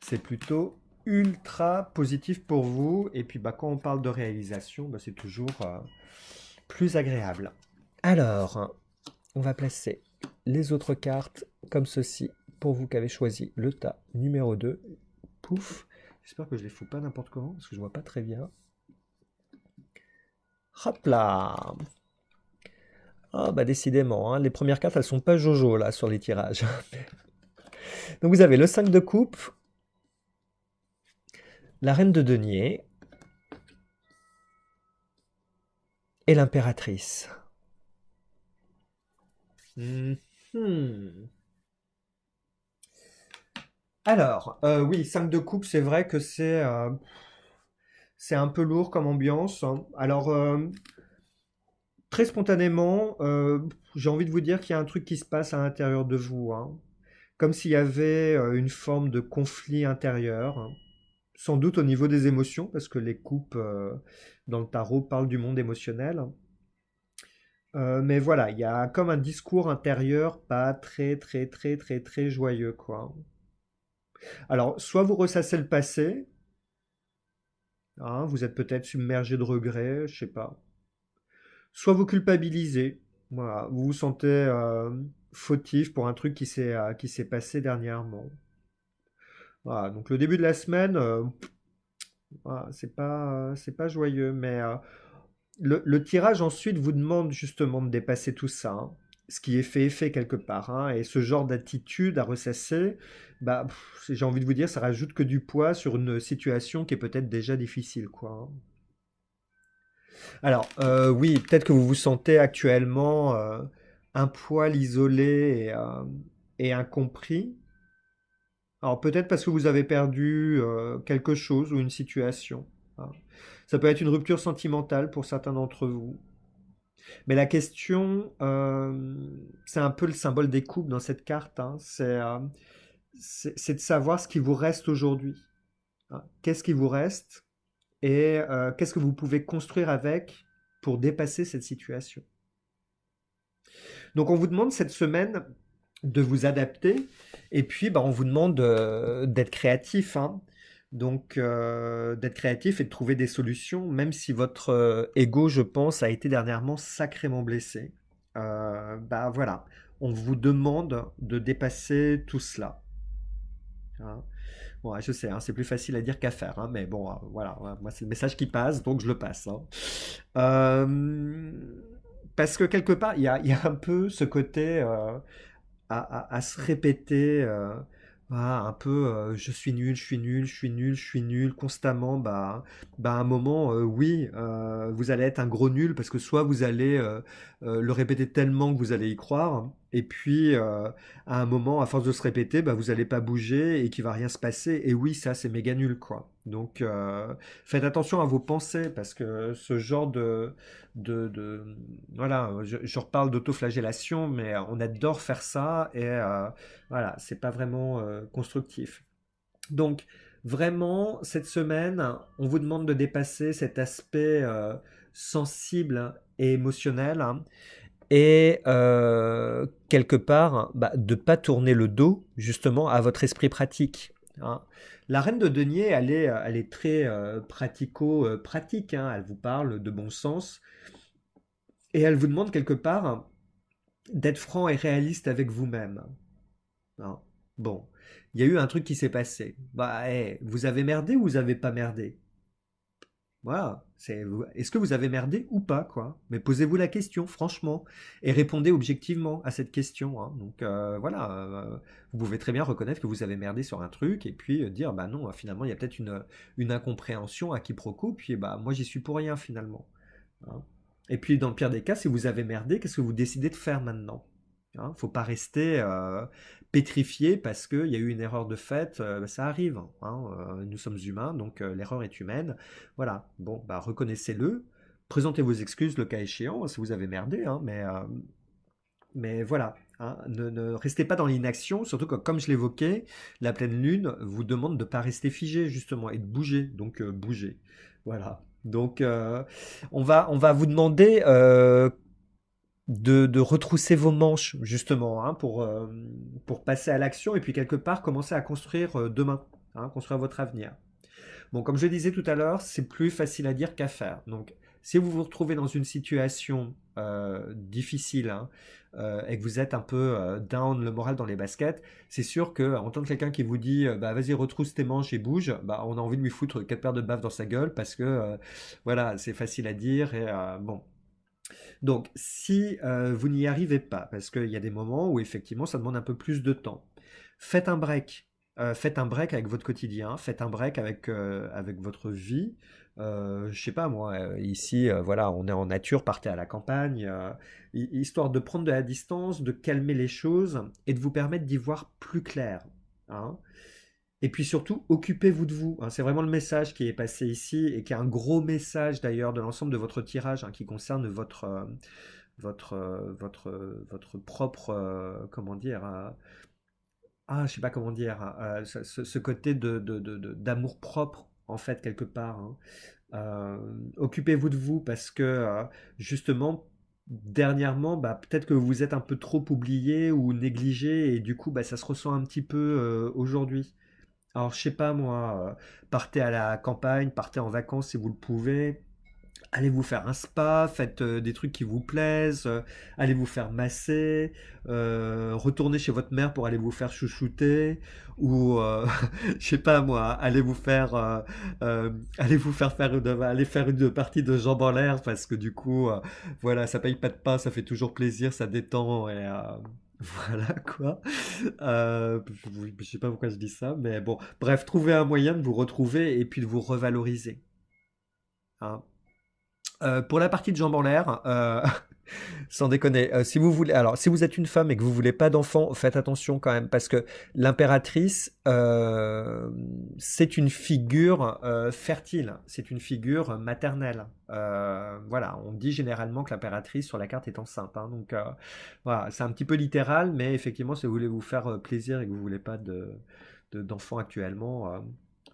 c'est plutôt ultra positif pour vous. Et puis bah, quand on parle de réalisation, bah, c'est toujours plus agréable. Alors, on va placer les autres cartes comme ceci pour vous qui avez choisi le tas numéro 2. Pouf. J'espère que je les fous pas n'importe comment parce que je vois pas très bien. Hop là. Ah bah décidément, hein, les premières cartes elles sont pas jojo là sur les tirages. Donc vous avez le 5 de coupe, la reine de denier et l'impératrice. Alors, oui, 5 de coupe, c'est vrai que c'est un peu lourd comme ambiance, hein. Alors, très spontanément, j'ai envie de vous dire qu'il y a un truc qui se passe à l'intérieur de vous, hein. Comme s'il y avait une forme de conflit intérieur, hein. Sans doute au niveau des émotions, parce que les coupes dans le tarot parlent du monde émotionnel. Mais voilà, il y a comme un discours intérieur pas très très très très très joyeux, quoi. Alors, soit vous ressassez le passé, hein, vous êtes peut-être submergé de regrets, je sais pas. Soit vous culpabilisez, voilà, vous vous sentez fautif pour un truc qui s'est passé dernièrement. Voilà, donc le début de la semaine, voilà, c'est pas joyeux, mais le tirage ensuite vous demande justement de dépasser tout ça, hein. Ce qui est fait est fait quelque part, hein. Et ce genre d'attitude à ressasser, bah, j'ai envie de vous dire, ça rajoute que du poids sur une situation qui est peut-être déjà difficile, quoi, hein. Alors, oui, peut-être que vous vous sentez actuellement un poil isolé et incompris. Alors, peut-être parce que vous avez perdu quelque chose ou une situation, hein. Ça peut être une rupture sentimentale pour certains d'entre vous. Mais la question, c'est un peu le symbole des coupes dans cette carte, hein. C'est de savoir ce qui vous reste aujourd'hui, hein. Qu'est-ce qui vous reste et qu'est-ce que vous pouvez construire avec pour dépasser cette situation. Donc on vous demande cette semaine de vous adapter et puis bah, on vous demande d'être créatif, hein. Donc d'être créatif et de trouver des solutions, même si votre ego, je pense, a été dernièrement sacrément blessé. Bah voilà, on vous demande de dépasser tout cela, hein. Bon, ouais, je sais, hein, c'est plus facile à dire qu'à faire, hein, mais bon, voilà, ouais, moi c'est le message qui passe, donc je le passe, hein. Euh, Parce que quelque part, il y a un peu ce côté à se répéter voilà, un peu je suis nul, je suis nul, je suis nul, je suis nul constamment, à un moment, oui, vous allez être un gros nul parce que soit vous allez le répéter tellement que vous allez y croire, et puis à un moment, à force de se répéter, vous n'allez pas bouger et qu'il va rien se passer. Et oui, ça c'est méga nul quoi. Donc faites attention à vos pensées parce que ce genre de voilà, je reparle d'autoflagellation, mais on adore faire ça et voilà, c'est pas vraiment constructif. Donc, vraiment, cette semaine, on vous demande de dépasser cet aspect sensible et émotionnel hein, et quelque part, de ne pas tourner le dos justement à votre esprit pratique. Hein. La reine de denier, elle est très pratico-pratique. Hein. Elle vous parle de bon sens et elle vous demande quelque part d'être franc et réaliste avec vous-même. Hein. Bon, il y a eu un truc qui s'est passé. Vous avez merdé ou vous avez pas merdé? Voilà, est-ce que vous avez merdé ou pas, quoi? Mais posez-vous la question, franchement, et répondez objectivement à cette question. Hein. Donc voilà, vous pouvez très bien reconnaître que vous avez merdé sur un truc et puis dire, bah non, finalement, il y a peut-être une incompréhension, un quiproquo, puis moi j'y suis pour rien finalement. Hein. Et puis dans le pire des cas, si vous avez merdé, qu'est-ce que vous décidez de faire maintenant? Hein, faut pas rester pétrifié parce qu'il y a eu une erreur de fait, ça arrive. Hein, nous sommes humains, donc l'erreur est humaine. Voilà, bon, reconnaissez-le, présentez vos excuses le cas échéant si vous avez merdé, hein, mais voilà. Hein, ne restez pas dans l'inaction, surtout que, comme je l'évoquais, la pleine lune vous demande de ne pas rester figé, justement, et de bouger. Donc, bougez. Voilà. Donc, on va vous demander de retrousser vos manches, justement, hein, pour passer à l'action et puis, quelque part, commencer à construire demain, hein, construire votre avenir. Bon, comme je le disais tout à l'heure, c'est plus facile à dire qu'à faire. Donc, si vous vous retrouvez dans une situation difficile hein, et que vous êtes un peu down, le moral dans les baskets, c'est sûr que en tant que quelqu'un qui vous dit vas-y retrousse tes manches et bouge, on a envie de lui foutre 4 paires de baffes dans sa gueule parce que voilà, c'est facile à dire et bon. Donc, si vous n'y arrivez pas, parce qu'il y a des moments où effectivement ça demande un peu plus de temps, faites un break. Faites un break avec votre quotidien, faites un break avec votre vie. Je sais pas moi, ici, voilà, on est en nature, partez à la campagne, histoire de prendre de la distance, de calmer les choses et de vous permettre d'y voir plus clair. Hein. Et puis surtout, occupez-vous de vous. Hein. C'est vraiment le message qui est passé ici et qui est un gros message d'ailleurs de l'ensemble de votre tirage hein, qui concerne votre propre, comment dire, je sais pas comment dire, ce côté d'amour propre en fait quelque part. Hein. Occupez-vous de vous parce que justement dernièrement, peut-être que vous êtes un peu trop oublié ou négligé et du coup, ça se ressent un petit peu aujourd'hui. Alors, je sais pas moi, partez à la campagne, partez en vacances si vous le pouvez. Allez vous faire un spa, faites des trucs qui vous plaisent, allez vous faire masser, retournez chez votre mère pour aller vous faire chouchouter, ou je sais pas moi, allez vous faire aller faire une partie de jambes en l'air parce que du coup, voilà, ça paye pas de pain, ça fait toujours plaisir, ça détend et voilà quoi. Je sais pas pourquoi je dis ça, mais bon, bref, trouvez un moyen de vous retrouver et puis de vous revaloriser. Hein. Pour la partie de jambes en l'air, sans déconner, si vous voulez, alors si vous êtes une femme et que vous voulez pas d'enfant, faites attention quand même parce que l'impératrice, c'est une figure fertile, c'est une figure maternelle. Voilà, on dit généralement que l'impératrice sur la carte est enceinte, hein, donc voilà, c'est un petit peu littéral, mais effectivement, si vous voulez vous faire plaisir et que vous voulez pas d'enfant actuellement,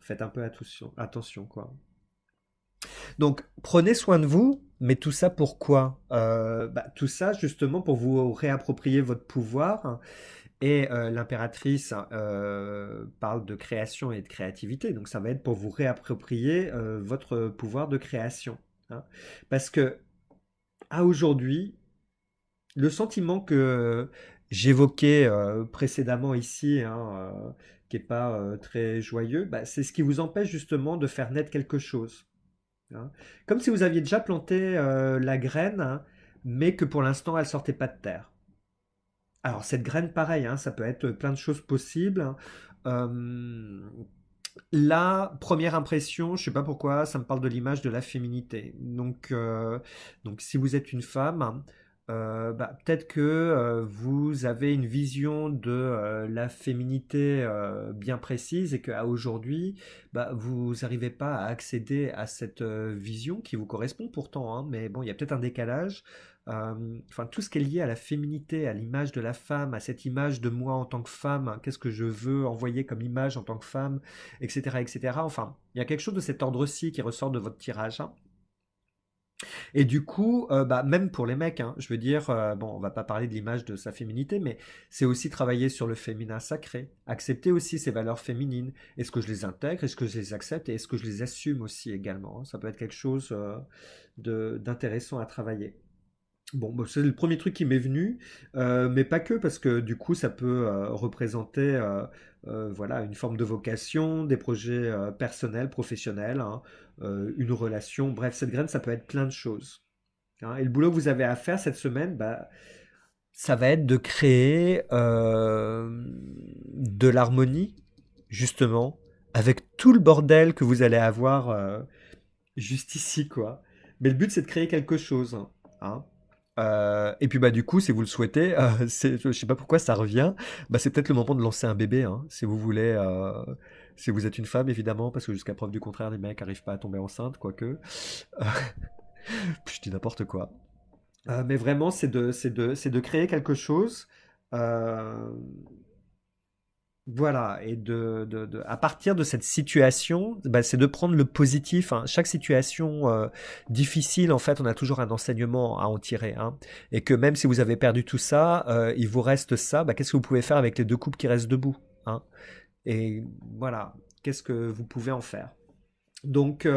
faites un peu attention quoi. Donc, prenez soin de vous, mais tout ça pourquoi? Tout ça justement pour vous réapproprier votre pouvoir. Et l'impératrice parle de création et de créativité, donc ça va être pour vous réapproprier votre pouvoir de création. Hein. Parce que à aujourd'hui, le sentiment que j'évoquais précédemment ici, hein, qui n'est pas très joyeux, c'est ce qui vous empêche justement de faire naître quelque chose. Hein. Comme si vous aviez déjà planté la graine, hein, mais que pour l'instant elle sortait pas de terre. Alors cette graine, pareil, hein, ça peut être plein de choses possibles, hein. Euh, La première impression, je sais pas pourquoi, ça me parle de l'image de la féminité. Donc si vous êtes une femme, bah, peut-être que vous avez une vision de la féminité bien précise et qu'à aujourd'hui, bah, vous n'arrivez pas à accéder à cette vision qui vous correspond pourtant, hein, mais bon, il y a peut-être un décalage. Enfin, tout ce qui est lié à la féminité, à l'image de la femme, à cette image de moi en tant que femme, hein, qu'est-ce que je veux envoyer comme image en tant que femme, etc., etc. Enfin, il y a quelque chose de cet ordre-ci qui ressort de votre tirage, hein. Et du coup, bah, même pour les mecs, hein, je veux dire, bon, on va pas parler de l'image de sa féminité, mais c'est aussi travailler sur le féminin sacré, accepter aussi ces valeurs féminines. Est-ce que je les intègre, est-ce que je les accepte et est-ce que je les assume aussi également, hein. Ça peut être quelque chose d'intéressant à travailler. Bon, bah, c'est le premier truc qui m'est venu, mais pas que, parce que du coup, ça peut représenter voilà, une forme de vocation, des projets personnels, professionnels, hein, une relation. Bref, cette graine, ça peut être plein de choses, hein. Et le boulot que vous avez à faire cette semaine, bah, ça va être de créer de l'harmonie, justement, avec tout le bordel que vous allez avoir juste ici, quoi. Mais le but, c'est de créer quelque chose, hein. Et puis bah du coup, si vous le souhaitez, je sais pas pourquoi ça revient, bah c'est peut-être le moment de lancer un bébé, hein, si vous voulez, si vous êtes une femme évidemment, parce que jusqu'à preuve du contraire, les mecs n'arrivent pas à tomber enceinte, quoique. Je dis n'importe quoi. Mais vraiment, c'est de créer quelque chose. euh, voilà, et à partir de cette situation, bah, c'est de prendre le positif, hein. Chaque situation difficile, en fait, on a toujours un enseignement à en tirer, hein. Et que même si vous avez perdu tout ça, il vous reste ça, bah, qu'est-ce que vous pouvez faire avec les deux couples qui restent debout, hein? Et voilà, qu'est-ce que vous pouvez en faire? Donc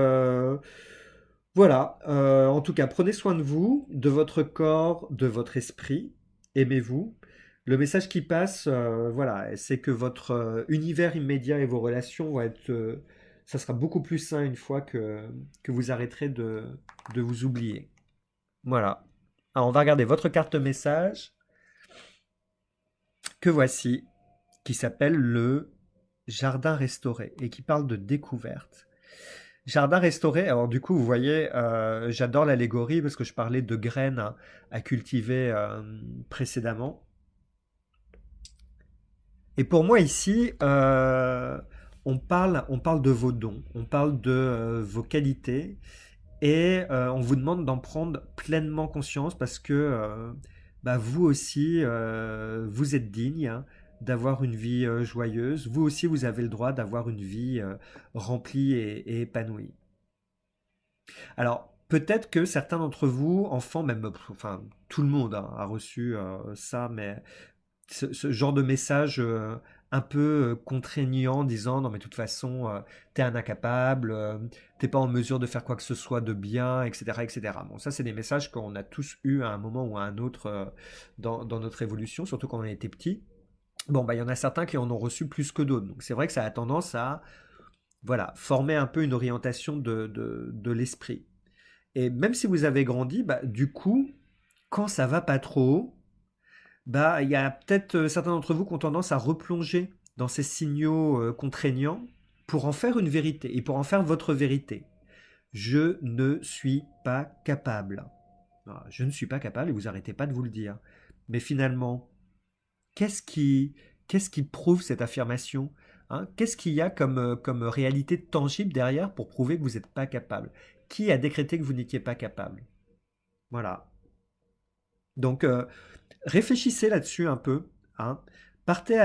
voilà, en tout cas, prenez soin de vous, de votre corps, de votre esprit, aimez-vous. Le message qui passe, voilà, c'est que votre univers immédiat et vos relations vont être, ça sera beaucoup plus sain une fois que vous arrêterez de vous oublier. Voilà. Alors, on va regarder votre carte message que voici, qui s'appelle le jardin restauré et qui parle de découverte. Jardin restauré, alors du coup, vous voyez, j'adore l'allégorie parce que je parlais de graines à cultiver précédemment. Et pour moi ici, on parle de vos dons, on parle de vos qualités et on vous demande d'en prendre pleinement conscience parce que bah, vous aussi, vous êtes digne, hein, d'avoir une vie joyeuse. Vous aussi, vous avez le droit d'avoir une vie remplie et épanouie. Alors, peut-être que certains d'entre vous, enfants, même, enfin, tout le monde hein, a reçu ça, mais ce genre de message un peu contraignant, disant non mais de toute façon, t'es un incapable, t'es pas en mesure de faire quoi que ce soit de bien, etc., etc. Bon, ça c'est des messages qu'on a tous eu à un moment ou à un autre dans notre évolution, surtout quand on était petit. Bon, bah il y en a certains qui en ont reçu plus que d'autres, donc c'est vrai que ça a tendance à, voilà, former un peu une orientation de l'esprit. Et même si vous avez grandi, bah, du coup, quand ça va pas trop, bah, il y a peut-être certains d'entre vous qui ont tendance à replonger dans ces signaux contraignants pour en faire une vérité et pour en faire votre vérité. Je ne suis pas capable. Voilà, je ne suis pas capable et vous arrêtez pas de vous le dire. Mais finalement, qu'est-ce qui, qu'est-ce qui prouve cette affirmation, hein? Qu'est-ce qu'il y a comme réalité tangible derrière pour prouver que vous n'êtes pas capable? Qui a décrété que vous n'étiez pas capable? Voilà. Donc, réfléchissez là-dessus un peu, hein. Partez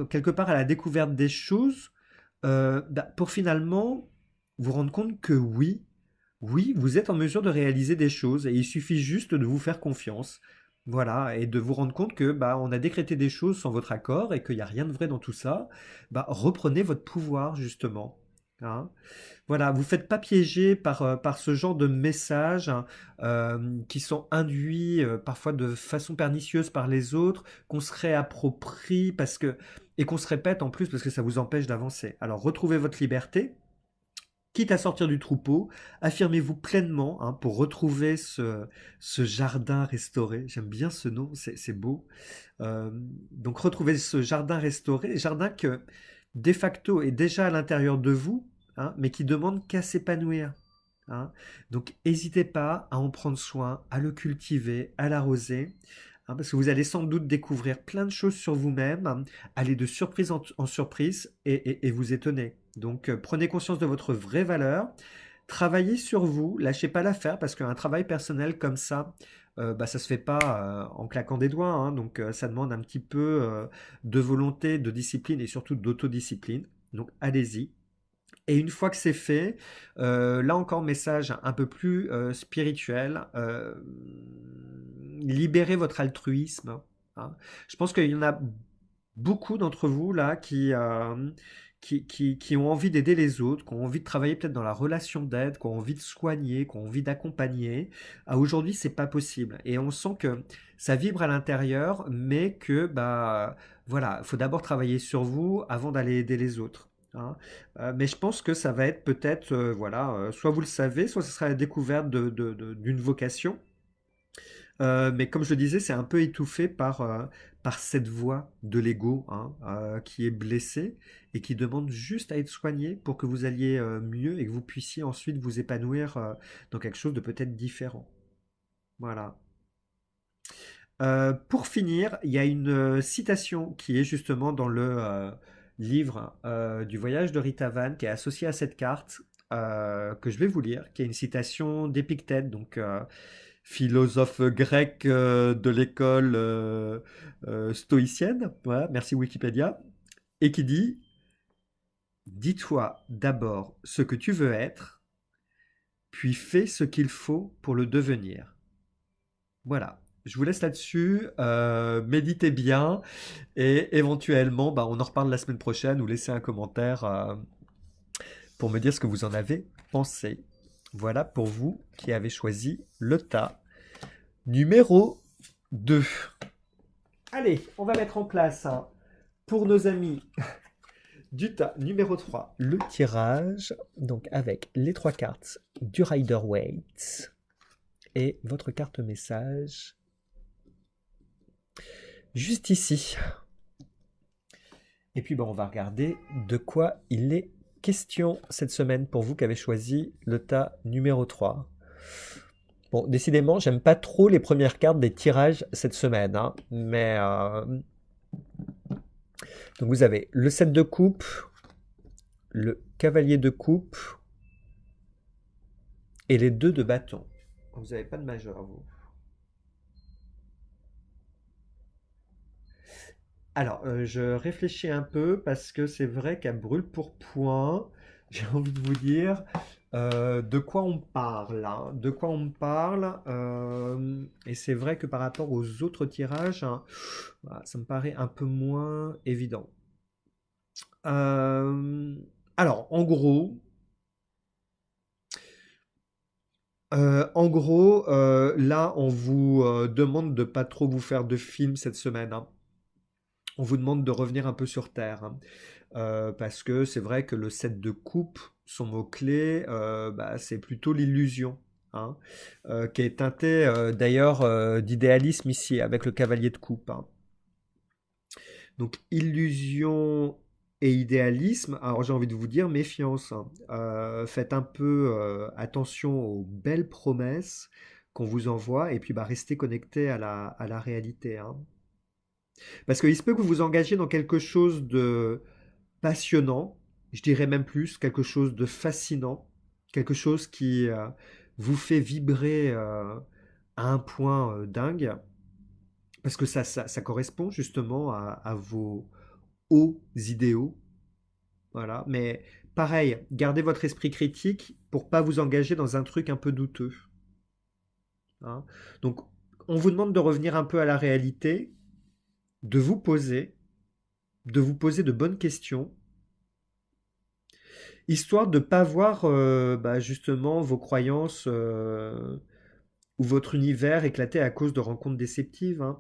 quelque part à la découverte des choses bah, pour finalement vous rendre compte que oui, oui, vous êtes en mesure de réaliser des choses et il suffit juste de vous faire confiance. Voilà, et de vous rendre compte que bah, on a décrété des choses sans votre accord et qu'il n'y a rien de vrai dans tout ça. Bah, reprenez votre pouvoir justement, hein. Voilà, vous faites pas piéger par ce genre de messages hein, qui sont induits parfois de façon pernicieuse par les autres, qu'on se réapproprie et qu'on se répète en plus parce que ça vous empêche d'avancer. Alors retrouvez votre liberté, quitte à sortir du troupeau, affirmez-vous pleinement hein, pour retrouver ce jardin restauré. J'aime bien ce nom, c'est beau. Euh, donc retrouver ce jardin restauré, jardin que de facto est déjà à l'intérieur de vous, hein, mais qui demande qu'à s'épanouir. Hein. Donc n'hésitez pas à en prendre soin, à le cultiver, à l'arroser, hein, parce que vous allez sans doute découvrir plein de choses sur vous-même, hein, aller de surprise en surprise et vous étonner. Donc prenez conscience de votre vraie valeur, travaillez sur vous, lâchez pas l'affaire, parce qu'un travail personnel comme ça, bah, ça se fait pas en claquant des doigts, hein, donc ça demande un petit peu de volonté, de discipline et surtout d'autodiscipline. Donc allez-y. Et une fois que c'est fait, là encore, message un peu plus spirituel, libérez votre altruisme. Hein. Je pense qu'il y en a beaucoup d'entre vous là qui ont envie d'aider les autres, qui ont envie de travailler peut-être dans la relation d'aide, qui ont envie de soigner, qui ont envie d'accompagner. Aujourd'hui, c'est pas possible. Et on sent que ça vibre à l'intérieur, mais que bah voilà, faut d'abord travailler sur vous avant d'aller aider les autres. Hein. Mais je pense que ça va être peut-être, voilà, soit vous le savez, soit ce sera la découverte d'une vocation. Mais comme je le disais, c'est un peu étouffé par cette voix de l'ego hein, qui est blessée et qui demande juste à être soignée pour que vous alliez mieux et que vous puissiez ensuite vous épanouir dans quelque chose de peut-être différent. Voilà. Pour finir, il y a une citation qui est justement dans le livre du voyage de Rita Van qui est associé à cette carte que je vais vous lire, qui est une citation d'Épictète, donc philosophe grec de l'école stoïcienne. Voilà, merci Wikipédia. Et qui dit: dis-toi d'abord ce que tu veux être, puis fais ce qu'il faut pour le devenir. Voilà. Je vous laisse là-dessus, méditez bien et éventuellement, bah, on en reparle la semaine prochaine ou laissez un commentaire pour me dire ce que vous en avez pensé. Voilà pour vous qui avez choisi le tas numéro 2. Allez, on va mettre en place hein, pour nos amis du tas numéro 3 le tirage, donc avec les 3 cartes du Rider-Waite et votre carte message juste ici. Et puis bon, on va regarder de quoi il est question cette semaine pour vous qui avez choisi le tas numéro 3. Bon, décidément, j'aime pas trop les premières cartes des tirages cette semaine, hein, mais donc vous avez le 7 de coupe, le cavalier de coupe et les 2 de bâton. Vous n'avez pas de majeur, vous. Alors, je réfléchis un peu parce que c'est vrai qu'à brûle pour point, j'ai envie de vous dire de quoi on parle, hein, de quoi on parle. Et c'est vrai que par rapport aux autres tirages, hein, voilà, ça me paraît un peu moins évident. Euh, alors, là, on vous demande de pas trop vous faire de films cette semaine. Hein. On vous demande de revenir un peu sur Terre. Hein. Parce que c'est vrai que le 7 de coupe, son mot-clé, bah, c'est plutôt l'illusion. Hein, qui est teinté d'ailleurs d'idéalisme ici avec le cavalier de coupe. Hein. Donc illusion et idéalisme, alors j'ai envie de vous dire méfiance. Hein. Faites un peu attention aux belles promesses qu'on vous envoie et puis bah, restez connecté à la réalité. Hein. Parce qu'il se peut que vous vous engagiez dans quelque chose de passionnant, je dirais même plus, quelque chose de fascinant, quelque chose qui vous fait vibrer à un point dingue, parce que ça correspond justement à vos hauts idéaux. Voilà. Mais pareil, gardez votre esprit critique pour pas vous engager dans un truc un peu douteux. Hein. Donc, on vous demande de revenir un peu à la réalité, de vous poser, de vous poser de bonnes questions, histoire de ne pas voir bah, justement vos croyances ou votre univers éclater à cause de rencontres déceptives. Hein.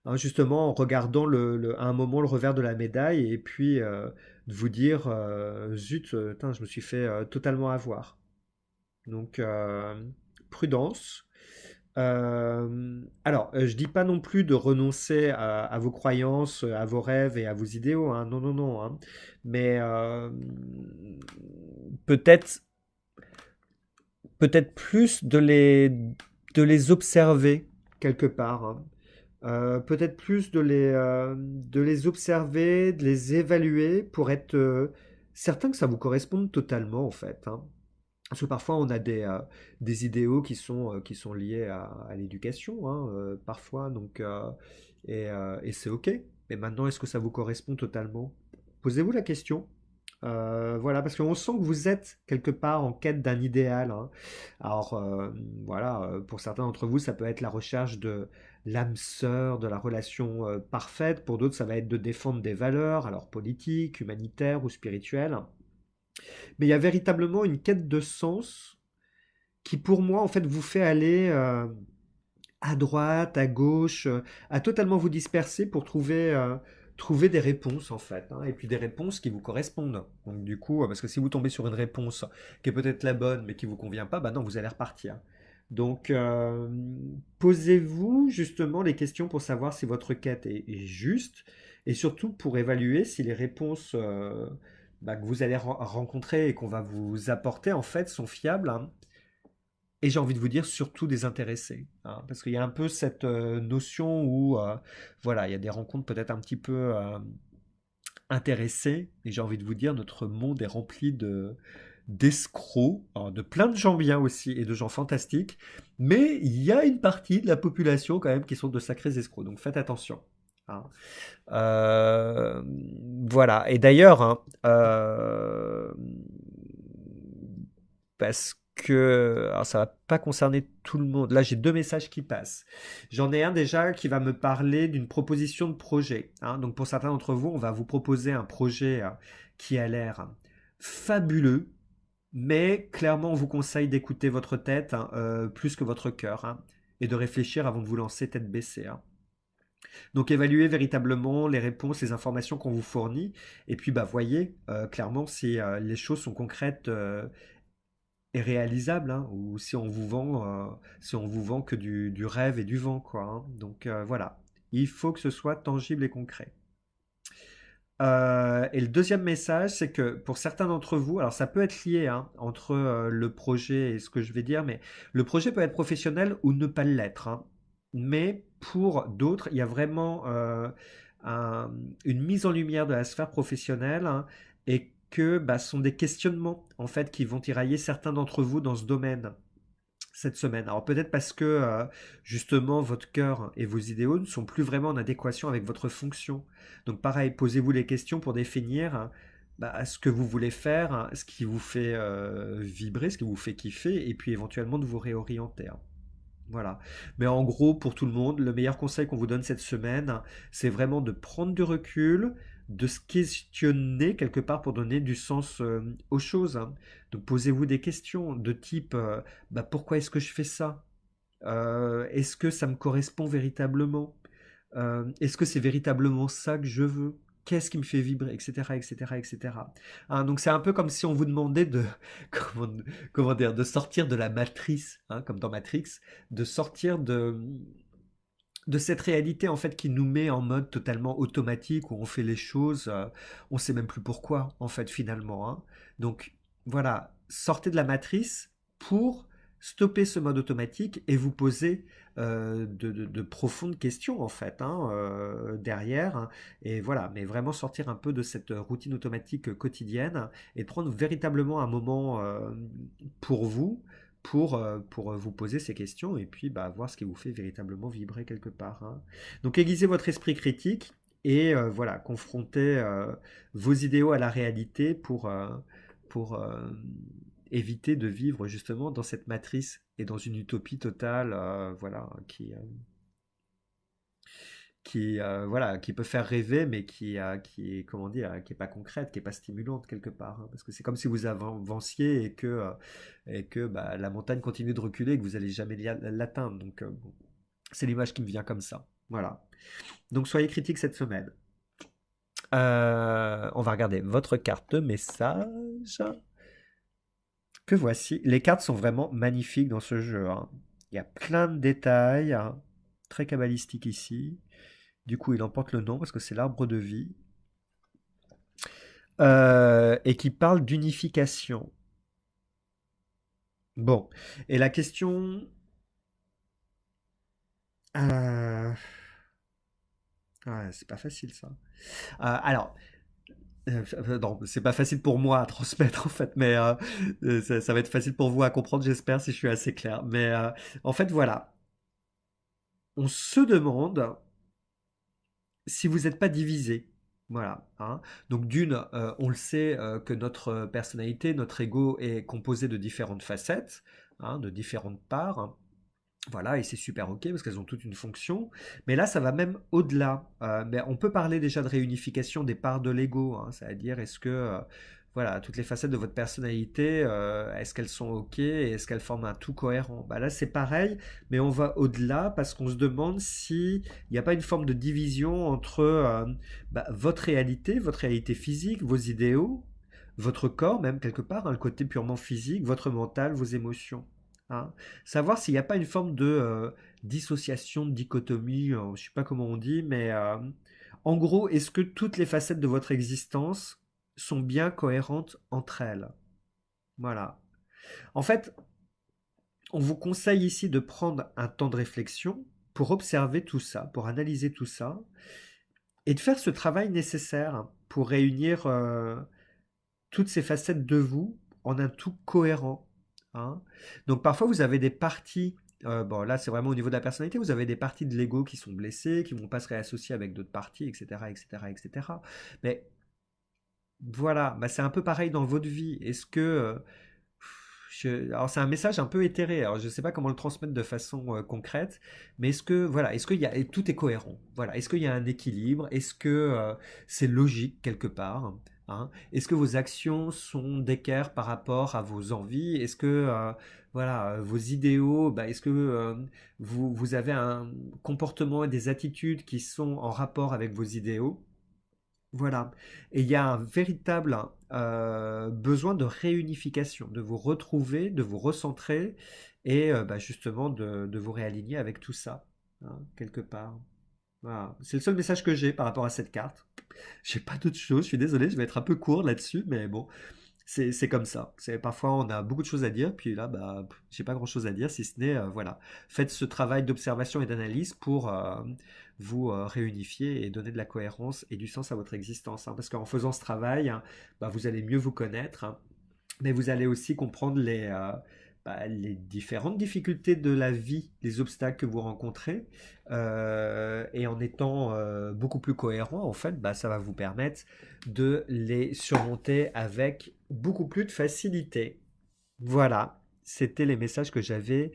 Hein, justement, en regardant à un moment le revers de la médaille et puis de vous dire zut, tain, je me suis fait totalement avoir. Donc, prudence. Alors, je dis pas non plus de renoncer à vos croyances, à vos rêves et à vos idéaux, hein. Non, non, non, hein. Mais peut-être, peut-être plus de les observer quelque part, hein. Peut-être plus de les observer, de les évaluer pour être certain que ça vous corresponde totalement en fait, hein. Parce que parfois on a des idéaux qui sont liés à l'éducation, hein, parfois, donc, et c'est ok. Mais maintenant, est-ce que ça vous correspond totalement? Posez-vous la question. Voilà, parce qu'on sent que vous êtes quelque part en quête d'un idéal, hein. Alors, voilà, pour certains d'entre vous, ça peut être la recherche de l'âme sœur, de la relation parfaite. Pour d'autres, ça va être de défendre des valeurs, alors politiques, humanitaires ou spirituelles. Mais il y a véritablement une quête de sens qui, pour moi, en fait, vous fait aller à droite, à gauche, à totalement vous disperser pour trouver des réponses, en fait, hein, et puis des réponses qui vous correspondent. Donc, du coup, parce que si vous tombez sur une réponse qui est peut-être la bonne, mais qui vous convient pas, bah non, vous allez repartir. Donc, posez-vous justement les questions pour savoir si votre quête est juste, et surtout pour évaluer si les réponses bah, que vous allez rencontrer et qu'on va vous apporter, en fait, sont fiables, hein. Et j'ai envie de vous dire surtout désintéressés, hein, parce qu'il y a un peu cette notion où, voilà, il y a des rencontres peut-être un petit peu intéressées, et j'ai envie de vous dire, notre monde est rempli d'escrocs, alors de plein de gens bien aussi, et de gens fantastiques, mais il y a une partie de la population quand même qui sont de sacrés escrocs, donc faites attention, hein. Euh, voilà, et d'ailleurs, hein, parce que alors ça va pas concerner tout le monde. Là, j'ai deux messages qui passent. J'en ai un déjà qui va me parler d'une proposition de projet, hein. Donc pour certains d'entre vous, on va vous proposer un projet qui a l'air fabuleux, mais clairement, on vous conseille d'écouter votre tête, hein, plus que votre cœur, hein, et de réfléchir avant de vous lancer tête baissée, hein. Donc évaluez véritablement les réponses, les informations qu'on vous fournit, et puis bah voyez clairement si les choses sont concrètes et réalisable, hein, ou si on vous vend que du rêve et du vent, quoi, hein. Donc voilà, il faut que ce soit tangible et concret. Et le deuxième message, c'est que pour certains d'entre vous, alors ça peut être lié hein, entre le projet et ce que je vais dire, mais le projet peut être professionnel ou ne pas l'être, hein. Mais pour d'autres, il y a vraiment un- une mise en lumière de la sphère professionnelle, hein, et que bah, ce sont des questionnements en fait qui vont tirailler certains d'entre vous dans ce domaine cette semaine. Alors peut-être parce que justement votre cœur et vos idéaux ne sont plus vraiment en adéquation avec votre fonction. Donc pareil, posez-vous les questions pour définir bah, ce que vous voulez faire, hein, ce qui vous fait vibrer, ce qui vous fait kiffer, et puis éventuellement de vous réorienter, hein. Voilà. Mais en gros, pour tout le monde, le meilleur conseil qu'on vous donne cette semaine, c'est vraiment de prendre du recul, de se questionner quelque part pour donner du sens aux choses, hein. Donc posez-vous des questions de type bah, pourquoi est-ce que je fais ça? Est-ce que ça me correspond véritablement? Est-ce que c'est véritablement ça que je veux? Qu'est-ce qui me fait vibrer? Etc. etc. etc. Hein, donc c'est un peu comme si on vous demandait de comment, comment dire de sortir de la matrice, hein, comme dans Matrix, de sortir de cette réalité en fait qui nous met en mode totalement automatique où on fait les choses, on sait même plus pourquoi en fait finalement, hein. Donc voilà, sortez de la matrice pour stopper ce mode automatique et vous poser de profondes questions en fait, hein, derrière, hein. Et voilà, mais vraiment sortir un peu de cette routine automatique quotidienne et prendre véritablement un moment pour vous poser ces questions et puis bah, voir ce qui vous fait véritablement vibrer quelque part, hein. Donc aiguisez votre esprit critique et voilà, confrontez vos idéaux à la réalité pour éviter de vivre justement dans cette matrice et dans une utopie totale, voilà, voilà, qui peut faire rêver, mais qui est, comment dire, qui est pas concrète, qui est pas stimulante quelque part, hein. Parce que c'est comme si vous avanciez et que bah, la montagne continue de reculer et que vous allez jamais l'atteindre. Donc, bon, c'est l'image qui me vient comme ça. Voilà. Donc soyez critique cette semaine. On va regarder votre carte de message. Que voici. Les cartes sont vraiment magnifiques dans ce jeu, hein. Il y a plein de détails, hein, très cabalistique ici. Du coup, il emporte le nom parce que c'est l'arbre de vie. Et qui parle d'unification. Bon. Et la question. euh, Ouais, c'est pas facile ça. Alors, non, c'est pas facile pour moi à transmettre en fait, mais ça va être facile pour vous à comprendre, j'espère, si je suis assez clair. Mais en fait, voilà, on se demande si vous n'êtes pas divisé. Voilà, hein. Donc d'une, on le sait que notre personnalité, notre ego est composé de différentes facettes, hein, de différentes parts, hein. Voilà, et c'est super ok parce qu'elles ont toute une fonction. Mais là, ça va même au-delà. Mais on peut parler déjà de réunification des parts de l'ego, hein. C'est-à-dire, est-ce que voilà, toutes les facettes de votre personnalité, est-ce qu'elles sont ok et est-ce qu'elles forment un tout cohérent? Bah là, c'est pareil, mais on va au-delà parce qu'on se demande s'il n'y a pas une forme de division entre bah, votre réalité physique, vos idéaux, votre corps, même quelque part, hein, le côté purement physique, votre mental, vos émotions, hein. Savoir s'il n'y a pas une forme de dissociation, de dichotomie, je ne sais pas comment on dit, mais en gros, est-ce que toutes les facettes de votre existence sont bien cohérentes entre elles? Voilà. En fait, on vous conseille ici de prendre un temps de réflexion pour observer tout ça, pour analyser tout ça, et de faire ce travail nécessaire pour réunir toutes ces facettes de vous en un tout cohérent, hein. Donc parfois vous avez des parties, bon là c'est vraiment au niveau de la personnalité, vous avez des parties de l'ego qui sont blessées, qui vont pas se réassocier avec d'autres parties, etc., etc., etc. Mais voilà, bah, c'est un peu pareil dans votre vie. Est-ce que alors c'est un message un peu éthéré, alors je ne sais pas comment le transmettre de façon concrète, mais est-ce que voilà, est-ce qu'il y a et tout est cohérent? Voilà, est-ce qu'il y a un équilibre? Est-ce que c'est logique quelque part, hein? Est-ce que vos actions sont d'équerre par rapport à vos envies? Est-ce que voilà, vos idéaux, bah, est-ce que vous avez un comportement et des attitudes qui sont en rapport avec vos idéaux? Voilà. Et il y a un véritable besoin de réunification, de vous retrouver, de vous recentrer et bah, justement de vous réaligner avec tout ça, hein, quelque part. Voilà. C'est le seul message que j'ai par rapport à cette carte. J'ai pas d'autre chose, je suis désolé, je vais être un peu court là-dessus, mais bon, c'est comme ça. Parfois on a beaucoup de choses à dire, puis là, bah, j'ai pas grand-chose à dire, si ce n'est, voilà, faites ce travail d'observation et d'analyse pour vous réunifier et donner de la cohérence et du sens à votre existence, hein. Parce qu'en faisant ce travail, hein, bah, vous allez mieux vous connaître, hein, mais vous allez aussi comprendre bah, les différentes difficultés de la vie, les obstacles que vous rencontrez, et en étant beaucoup plus cohérent, en fait, bah, ça va vous permettre de les surmonter avec beaucoup plus de facilité. Voilà, c'était les messages que j'avais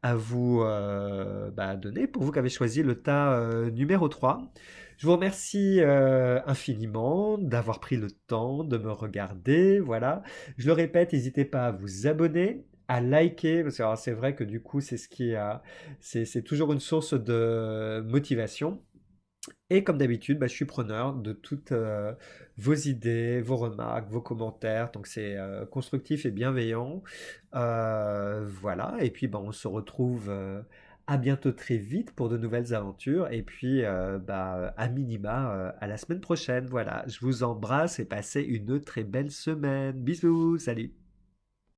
à vous bah, donner pour vous qui avez choisi le tas numéro 3. Je vous remercie infiniment d'avoir pris le temps de me regarder. Voilà. Je le répète, n'hésitez pas à vous abonner, à liker, parce que alors, c'est vrai que du coup, c'est ce qui a, c'est toujours une source de motivation. Et comme d'habitude, bah, je suis preneur de toutes vos idées, vos remarques, vos commentaires. Donc c'est constructif et bienveillant. Voilà. Et puis bah, on se retrouve à bientôt très vite pour de nouvelles aventures. Et puis bah, à minima à la semaine prochaine. Voilà. Je vous embrasse et passez une très belle semaine. Bisous. Salut.